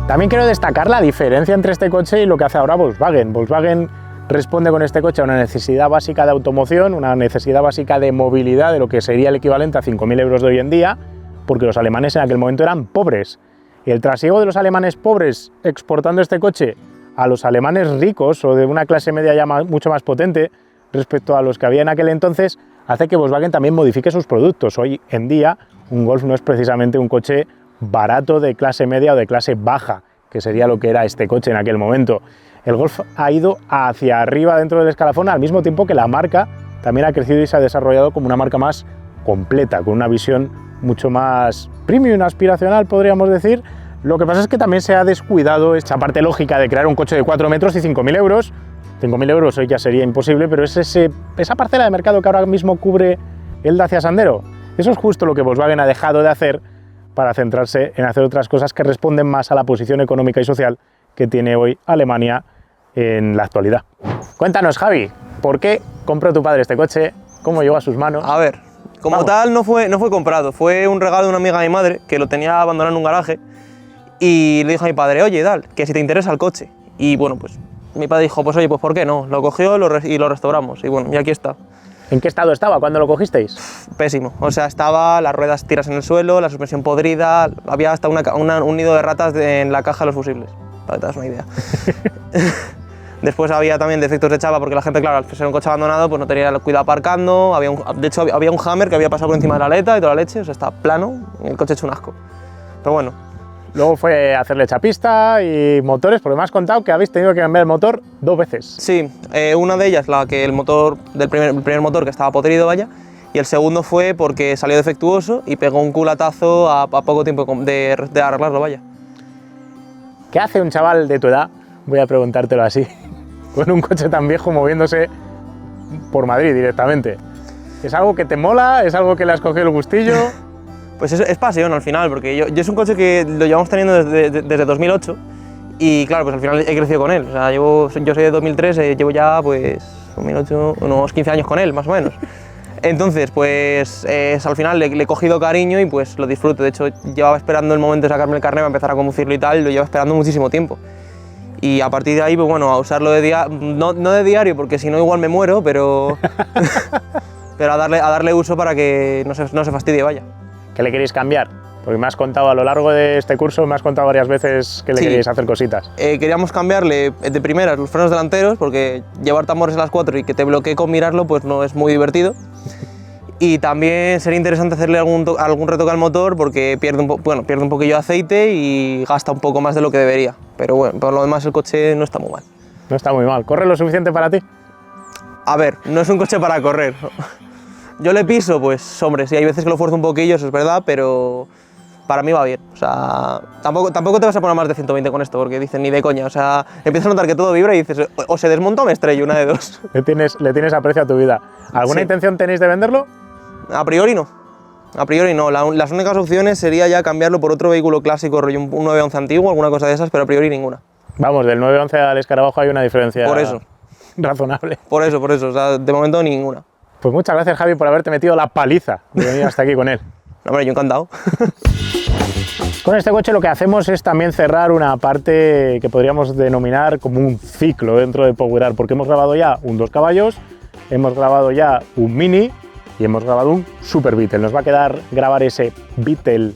También quiero destacar la diferencia entre este coche y lo que hace ahora Volkswagen. Volkswagen responde con este coche a una necesidad básica de automoción, una necesidad básica de movilidad, de lo que sería el equivalente a 5.000 euros de hoy en día, porque los alemanes en aquel momento eran pobres. Y el trasiego de los alemanes pobres exportando este coche a los alemanes ricos o de una clase media ya mucho más potente respecto a los que había en aquel entonces, hace que Volkswagen también modifique sus productos. Hoy en día un Golf no es precisamente un coche barato de clase media o de clase baja, que sería lo que era este coche en aquel momento. El Golf ha ido hacia arriba dentro del escalafón, al mismo tiempo que la marca también ha crecido y se ha desarrollado como una marca más completa, con una visión mucho más premium, aspiracional, podríamos decir. Lo que pasa es que también se ha descuidado esa parte lógica de crear un coche de 4 metros y 5.000 euros. 5.000 euros hoy ya sería imposible, pero es esa parcela de mercado que ahora mismo cubre el Dacia Sandero. Eso es justo lo que Volkswagen ha dejado de hacer para centrarse en hacer otras cosas que responden más a la posición económica y social que tiene hoy Alemania en la actualidad. Cuéntanos, Javi, ¿por qué compró tu padre este coche? ¿Cómo llegó a sus manos? A ver, como tal no fue comprado, fue un regalo de una amiga de mi madre que lo tenía abandonado en un garaje y le dijo a mi padre, oye, Dal, que si te interesa el coche. Y bueno, pues mi padre dijo, pues oye, pues ¿por qué no? Lo cogió y lo restauramos y bueno, y aquí está. ¿En qué estado estaba cuando lo cogisteis? Pésimo, o sea, estaba las ruedas tiras en el suelo, la suspensión podrida, había hasta un nido de ratas en la caja de los fusibles, para que te das una idea. Después había también defectos de chapa porque la gente, claro, al ser un coche abandonado, pues no tenía el cuidado aparcando, de hecho había un Hammer que había pasado por encima de la aleta y toda la leche, o sea, está plano, y el coche hecho un asco. Pero bueno. Luego fue hacerle chapista y motores, porque me has contado que habéis tenido que cambiar el motor 2 veces. Sí, una de ellas, el primer motor que estaba podrido, vaya, y el segundo fue porque salió defectuoso y pegó un culatazo a poco tiempo de arreglarlo, vaya. ¿Qué hace un chaval de tu edad, voy a preguntártelo así, con un coche tan viejo moviéndose por Madrid directamente? ¿Es algo que te mola? ¿Es algo que le has cogido el gustillo? Pues es pasión al final, porque yo es un coche que lo llevamos teniendo desde 2008 y claro, pues al final he crecido con él. O sea, yo soy de 2003, llevo ya pues 2008, unos 15 años con él, más o menos. Entonces, pues al final le he cogido cariño y pues lo disfruto. De hecho, llevaba esperando el momento de sacarme el carnet para empezar a conducirlo y tal, y lo llevo esperando muchísimo tiempo. Y a partir de ahí, pues bueno, a usarlo no de diario, porque si no igual me muero, pero, pero a darle uso para que no se fastidie, vaya. ¿Qué le queréis cambiar? Porque me has contado a lo largo de este curso, me has contado varias veces que le queréis hacer cositas. Queríamos cambiarle de primeras los frenos delanteros, porque llevar tambores a las 4 y que te bloquee con mirarlo, pues no es muy divertido. Y también sería interesante hacerle algún retoque al motor, porque pierde un poquillo de aceite y gasta un poco más de lo que debería. Pero bueno, por lo demás el coche no está muy mal. No está muy mal. ¿Corre lo suficiente para ti? A ver, no es un coche para correr. Yo le piso, pues hombre, sí hay veces que lo fuerzo un poquillo, eso es verdad, pero para mí va bien. O sea, tampoco te vas a poner más de 120 con esto, porque dicen ni de coña. O sea, empiezas a notar que todo vibra y dices, o se desmonta o me estrello, una de dos. Le tienes aprecio a tu vida. ¿Alguna intención tenéis de venderlo? A priori no. A priori no. Las únicas opciones sería ya cambiarlo por otro vehículo clásico, rollo un 911 antiguo, alguna cosa de esas, pero a priori ninguna. Vamos, del 911 al Escarabajo hay una diferencia Por eso. razonable. Por eso. O sea, de momento ninguna. Pues muchas gracias, Javi, por haberte metido la paliza de venir hasta aquí con él. No, hombre, yo encantado. Con este coche lo que hacemos es también cerrar una parte que podríamos denominar como un ciclo dentro de Power Art, porque hemos grabado ya un 2 caballos, hemos grabado ya un Mini y hemos grabado un Super Beetle. Nos va a quedar grabar ese Beetle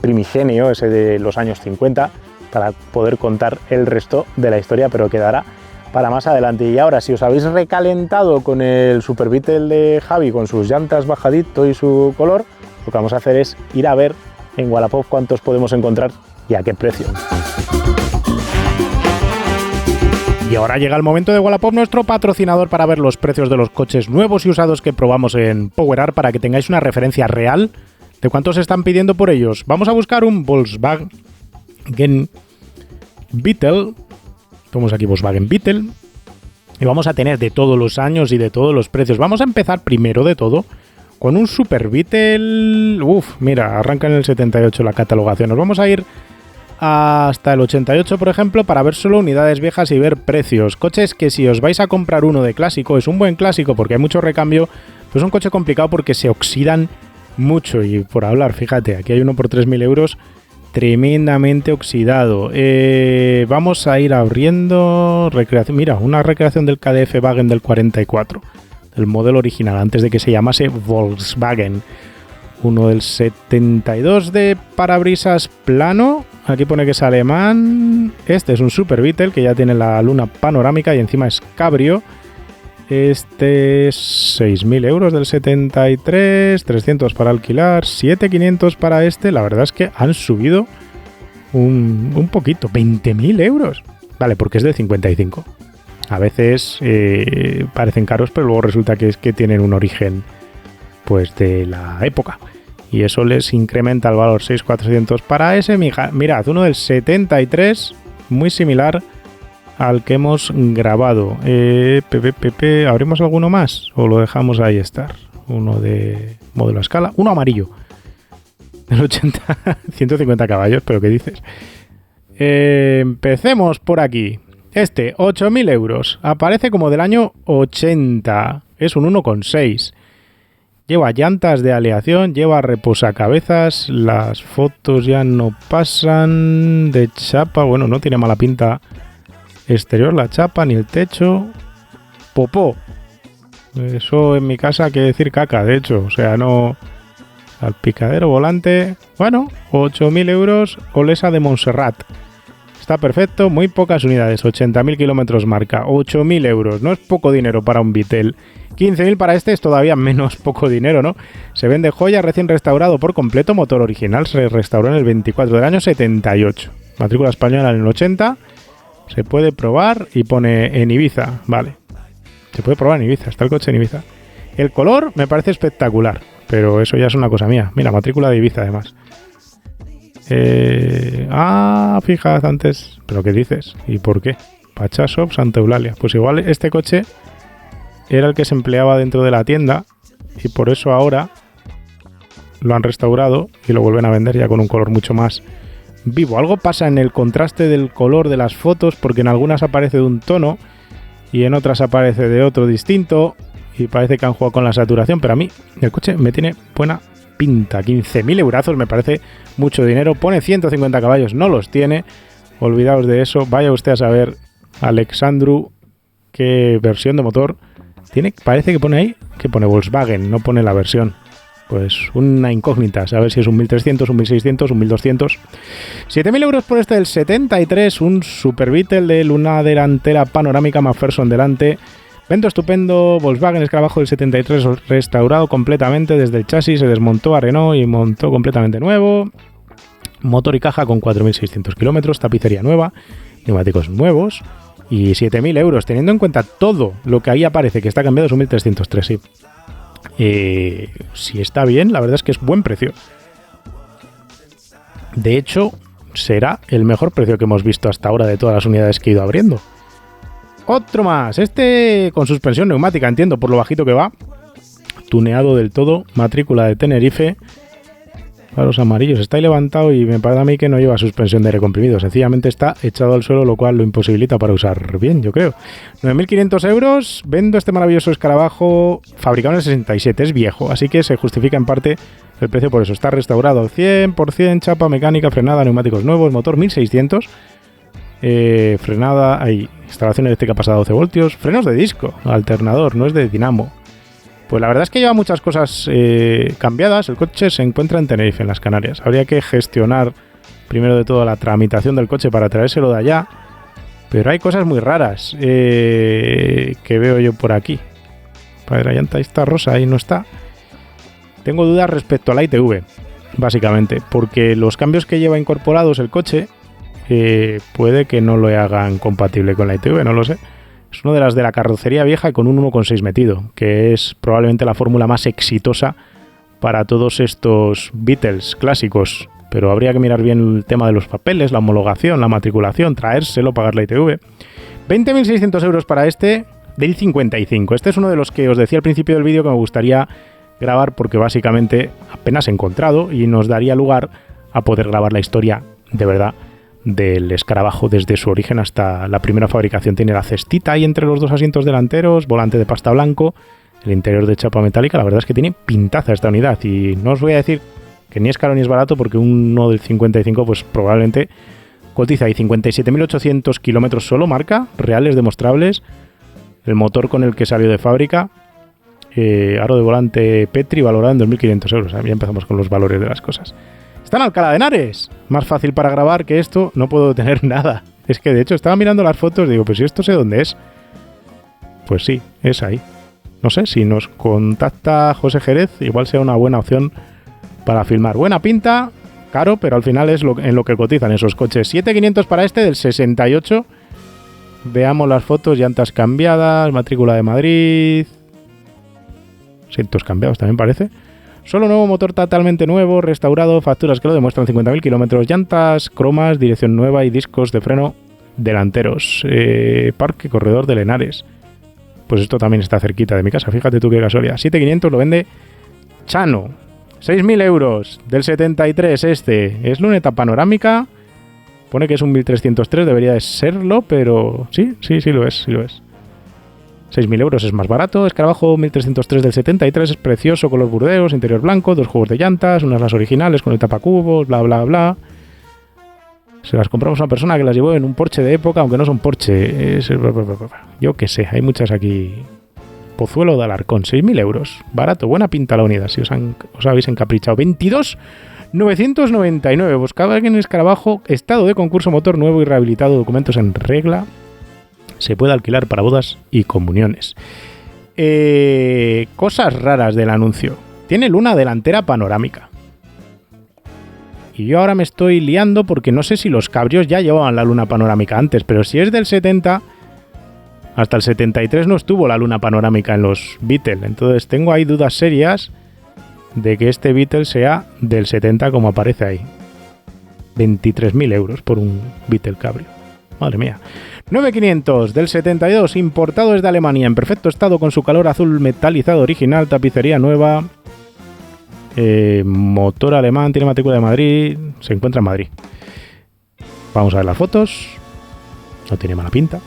primigenio, ese de los años 50, para poder contar el resto de la historia, pero quedará para más adelante. Y ahora, si os habéis recalentado con el Super Beetle de Javi, con sus llantas bajadito y su color, lo que vamos a hacer es ir a ver en Wallapop cuántos podemos encontrar y a qué precio. Y ahora llega el momento de Wallapop, nuestro patrocinador, para ver los precios de los coches nuevos y usados que probamos en Power Art, para que tengáis una referencia real de cuánto se están pidiendo por ellos. Vamos a buscar un Volkswagen Beetle. Ponemos aquí Volkswagen Beetle. Y vamos a tener de todos los años y de todos los precios. Vamos a empezar primero de todo con un Super Beetle. Mira, arranca en el 78 la catalogación. Nos vamos a ir hasta el 88, por ejemplo, para ver solo unidades viejas y ver precios. Coches que, si os vais a comprar uno de clásico, es un buen clásico porque hay mucho recambio, pero es un coche complicado porque se oxidan mucho. Y por hablar, fíjate, aquí hay uno por 3.000 euros tremendamente oxidado. Vamos a ir abriendo recreación. Mira, una recreación del KDF Wagen del 44, el modelo original, antes de que se llamase Volkswagen. Uno del 72 de parabrisas plano. Aquí pone que es alemán. Este es un Super Beetle que ya tiene la luna panorámica y encima es cabrio. Este es 6.000 euros del 73, 300 para alquilar, 7.500 para este. La verdad es que han subido un poquito, 20.000 euros. Vale, porque es del 55. A veces parecen caros, pero luego resulta que es que tienen un origen pues de la época. Y eso les incrementa el valor. 6.400 para ese. Mirad, uno del 73, muy similar al que hemos grabado. ¿Abrimos alguno más o lo dejamos ahí estar? Uno de modelo a escala, uno amarillo del 80, 150 caballos, pero ¿qué dices? Empecemos por aquí. Este, 8.000 euros, aparece como del año 80, es un 1,6. Lleva llantas de aleación, lleva reposacabezas, las fotos ya no pasan, de chapa, bueno, no tiene mala pinta exterior la chapa ni el techo. Popó, eso en mi casa quiere decir caca, de hecho, o sea, no. Salpicadero, volante, bueno, 8.000 euros, Olesa de Montserrat. Está perfecto, muy pocas unidades, 80.000 kilómetros marca, 8.000 euros, no es poco dinero para un Beetle. 15.000 para este es todavía menos poco dinero, ¿no? Se vende joya, recién restaurado por completo, motor original, se restauró en el 24 del año 78. Matrícula española en el 80, se puede probar y pone en Ibiza, vale. Se puede probar en Ibiza, está el coche en Ibiza. El color me parece espectacular, pero eso ya es una cosa mía. Mira, matrícula de Ibiza además. Fijad antes, ¿pero qué dices? ¿Y por qué? Pachasop, Santa Eulalia. Pues igual este coche era el que se empleaba dentro de la tienda y por eso ahora lo han restaurado y lo vuelven a vender ya con un color mucho más vivo. Algo pasa en el contraste del color de las fotos, porque en algunas aparece de un tono y en otras aparece de otro distinto y parece que han jugado con la saturación, pero a mí el coche me tiene buena pinta. 15.000 eurazos me parece mucho dinero. Pone 150 caballos, no los tiene, olvidaos de eso. Vaya usted a saber, Alexandru, qué versión de motor tiene. Parece que pone ahí, que pone Volkswagen, no pone la versión. Pues una incógnita, a ver si es un 1.300, un 1.600, un 1.200. 7.000 euros por este del 73, un Super Beetle de luna delantera panorámica, McPherson delante. Vento estupendo, Volkswagen Escarabajo del 73, restaurado completamente desde el chasis, se desmontó a Renault y montó completamente nuevo. Motor y caja con 4.600 kilómetros, tapicería nueva, neumáticos nuevos y 7.000 euros, teniendo en cuenta todo lo que ahí aparece, que está cambiado, es un 1.303, sí. Si está bien, la verdad es que es buen precio. De hecho, será el mejor precio que hemos visto hasta ahora de todas las unidades que he ido abriendo. Otro más, este con suspensión neumática, entiendo por lo bajito que va. tuneado del todo, matrícula de Tenerife, faros amarillos, está ahí levantado y me parece a mí que no lleva suspensión de aire comprimido, sencillamente está echado al suelo, lo cual lo imposibilita para usar bien, yo creo. 9.500 euros, vendo este maravilloso escarabajo fabricado en el 67, es viejo, así que se justifica en parte el precio por eso. Está restaurado al 100%, chapa mecánica, frenada, neumáticos nuevos, motor 1600, frenada, hay instalación eléctrica pasada 12 voltios, frenos de disco, alternador, no es de dinamo. Pues la verdad es que lleva muchas cosas cambiadas. El coche se encuentra en Tenerife, en las Canarias. Habría que gestionar primero de todo la tramitación del coche para traérselo de allá. Pero hay cosas muy raras que veo yo por aquí. Padre, la llanta está rosa, ahí no está. Tengo dudas respecto a la ITV, básicamente, porque los cambios que lleva incorporados el coche puede que no lo hagan compatible con la ITV, no lo sé. Es una de las de la carrocería vieja con un 1.6 metido, que es probablemente la fórmula más exitosa para todos estos Beetles clásicos. Pero habría que mirar bien el tema de los papeles, la homologación, la matriculación, traérselo, pagar la ITV. 20.600 euros para este del 55. Este es uno de los que os decía al principio del vídeo que me gustaría grabar porque básicamente apenas he encontrado y nos daría lugar a poder grabar la historia de verdad del escarabajo desde su origen hasta la primera fabricación. Tiene la cestita ahí entre los dos asientos delanteros, volante de pasta blanco, el interior de chapa metálica. La verdad es que tiene pintaza esta unidad y no os voy a decir que ni es caro ni es barato porque uno del 55 pues probablemente cotiza ahí 57.800 kilómetros solo, marca, reales, demostrables, el motor con el que salió de fábrica, aro de volante Petri valorado en 2.500 euros. Ya empezamos con los valores de las cosas. Está en Alcalá de Henares. Más fácil para grabar que esto, no puedo tener nada. Es que de hecho estaba mirando las fotos y digo, pues si esto sé dónde es. Pues sí, es ahí. No sé, si nos contacta José Jerez, igual sea una buena opción para filmar. Buena pinta, caro, pero al final es en lo que cotizan esos coches. 7.500 para este del 68. Veamos las fotos, llantas cambiadas, matrícula de Madrid. Asientos cambiados también parece. Solo nuevo, motor totalmente nuevo, restaurado, facturas que lo demuestran, 50.000 kilómetros, llantas, cromas, dirección nueva y discos de freno delanteros. Parque Corredor de Henares. Pues esto también está cerquita de mi casa, fíjate tú qué casualidad. 7.500 lo vende Chano. 6.000 euros del 73 este. Es luneta panorámica. Pone que es un 1303, debería de serlo, pero sí lo es. 6.000 euros es más barato. Escarabajo 1303 del 73 es precioso, color burdeos, interior blanco, dos juegos de llantas, unas las originales con el tapacubos, bla bla bla. Se las compramos a una persona que las llevó en un Porsche de época, aunque no son Porsche. Yo qué sé, hay muchas aquí. Pozuelo de Alarcón, 6.000 euros. Barato, buena pinta la unidad, si os habéis encaprichado. 22.999. Buscaba alguien en escarabajo, estado de concurso, motor nuevo y rehabilitado, documentos en regla. Se puede alquilar para bodas y comuniones. Cosas raras del anuncio. Tiene luna delantera panorámica. Y yo ahora me estoy liando porque no sé si los cabrios ya llevaban la luna panorámica antes, pero si es del 70, hasta el 73 no estuvo la luna panorámica en los Beetle. Entonces tengo ahí dudas serias de que este Beetle sea del 70 como aparece ahí. 23.000 euros por un Beetle cabrio. Madre mía. 9.500 del 72, importado desde Alemania, en perfecto estado con su color azul metalizado original, tapicería nueva, motor alemán, tiene matrícula de Madrid, se encuentra en Madrid. Vamos a ver las fotos, no tiene mala pinta.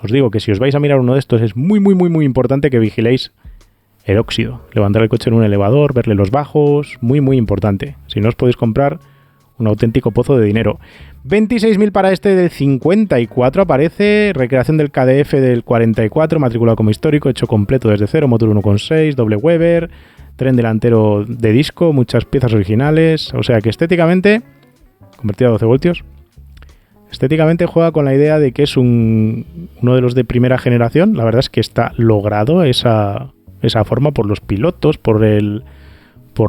Os digo que si os vais a mirar uno de estos es muy importante que vigiléis el óxido, levantar el coche en un elevador, verle los bajos, muy importante. Si no os podéis comprar un auténtico pozo de dinero. 26.000 para este del 54, aparece recreación del KDF del 44, matriculado como histórico, hecho completo desde cero, motor 1.6, doble Weber, tren delantero de disco, muchas piezas originales, o sea que estéticamente, convertido a 12 voltios, estéticamente juega con la idea de que es uno de los de primera generación. La verdad es que está logrado esa forma por los pilotos, por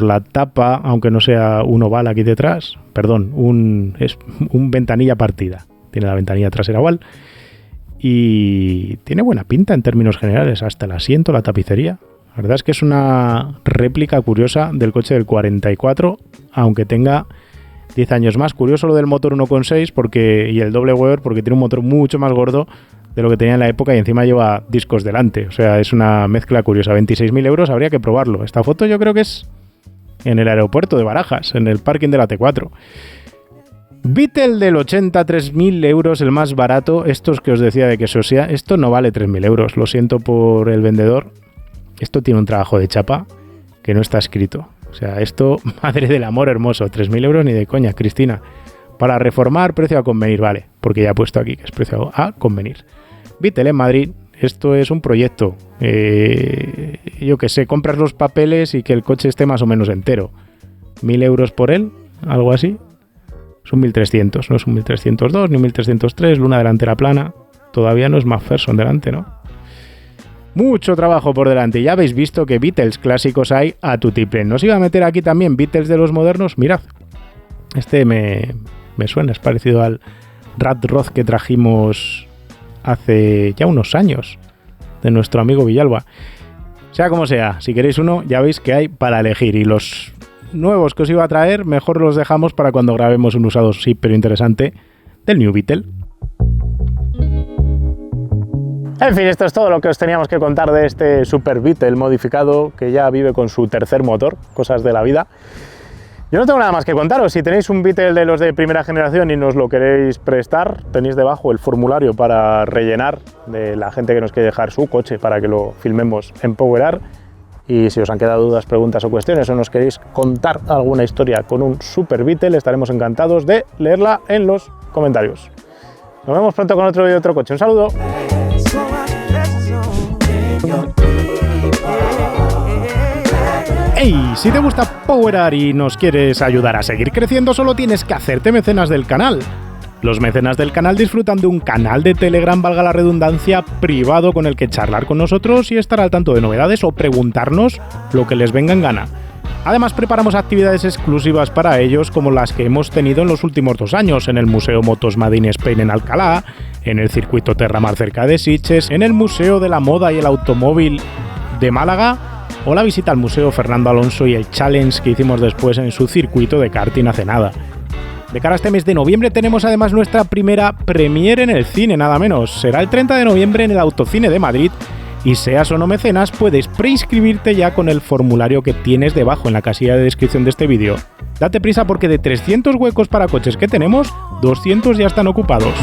la tapa, aunque no sea un oval aquí detrás, perdón, es un ventanilla partida. Tiene la ventanilla trasera oval y tiene buena pinta en términos generales, hasta el asiento, la tapicería. La verdad es que es una réplica curiosa del coche del 44, aunque tenga 10 años más. Curioso lo del motor 1.6 y el doble Weber porque tiene un motor mucho más gordo de lo que tenía en la época y encima lleva discos delante. O sea, es una mezcla curiosa. 26.000 euros, habría que probarlo. Esta foto yo creo que es en el aeropuerto de Barajas, en el parking de la T4. Beatle del 80, 3.000 euros, el más barato. Estos que os decía de que Sosia, esto no vale 3.000 euros. Lo siento por el vendedor. Esto tiene un trabajo de chapa que no está escrito. O sea, esto, madre del amor hermoso, 3.000 euros ni de coña, Cristina. Para reformar, precio a convenir, vale, porque ya he puesto aquí que es precio a convenir. Beatle en Madrid, esto es un proyecto. Yo que sé, compras los papeles y que el coche esté más o menos entero. 1.000 euros por él, algo así. Son 1.300, no es un 1.302 ni un 1.303, luna delantera plana. Todavía no es McPherson delante, ¿no? Mucho trabajo por delante. Ya habéis visto que Beatles clásicos hay a tutiplén. ¿Nos iba a meter aquí también Beatles de los modernos? Mirad, este me suena, es parecido al Rat Roth que trajimos hace ya unos años de nuestro amigo Villalba. Sea como sea, si queréis uno, ya veis que hay para elegir. Y los nuevos que os iba a traer, mejor los dejamos para cuando grabemos un usado sí, pero interesante del New Beetle. En fin, esto es todo lo que os teníamos que contar de este Super Beatle modificado que ya vive con su tercer motor, cosas de la vida. Yo no tengo nada más que contaros. Si tenéis un Beatle de los de primera generación y nos lo queréis prestar, tenéis debajo el formulario para rellenar de la gente que nos quiere dejar su coche para que lo filmemos en PowerArt. Y si os han quedado dudas, preguntas o cuestiones o nos queréis contar alguna historia con un Super Beatle, estaremos encantados de leerla en los comentarios. Nos vemos pronto con otro vídeo de otro coche. Un saludo. ¡Hey! Si te gusta PowerArt y nos quieres ayudar a seguir creciendo, solo tienes que hacerte mecenas del canal. Los mecenas del canal disfrutan de un canal de Telegram, valga la redundancia, privado con el que charlar con nosotros y estar al tanto de novedades o preguntarnos lo que les venga en gana. Además, preparamos actividades exclusivas para ellos, como las que hemos tenido en los últimos 2 años, en el Museo Motos Made in Spain en Alcalá, en el Circuito Terramar cerca de Sitges, en el Museo de la Moda y el Automóvil de Málaga, o la visita al Museo Fernando Alonso y el challenge que hicimos después en su circuito de karting hace nada. De cara a este mes de noviembre tenemos además nuestra primera premiere en el cine, nada menos. Será el 30 de noviembre en el Autocine de Madrid y seas o no mecenas puedes preinscribirte ya con el formulario que tienes debajo en la casilla de descripción de este vídeo. Date prisa porque de 300 huecos para coches que tenemos, 200 ya están ocupados.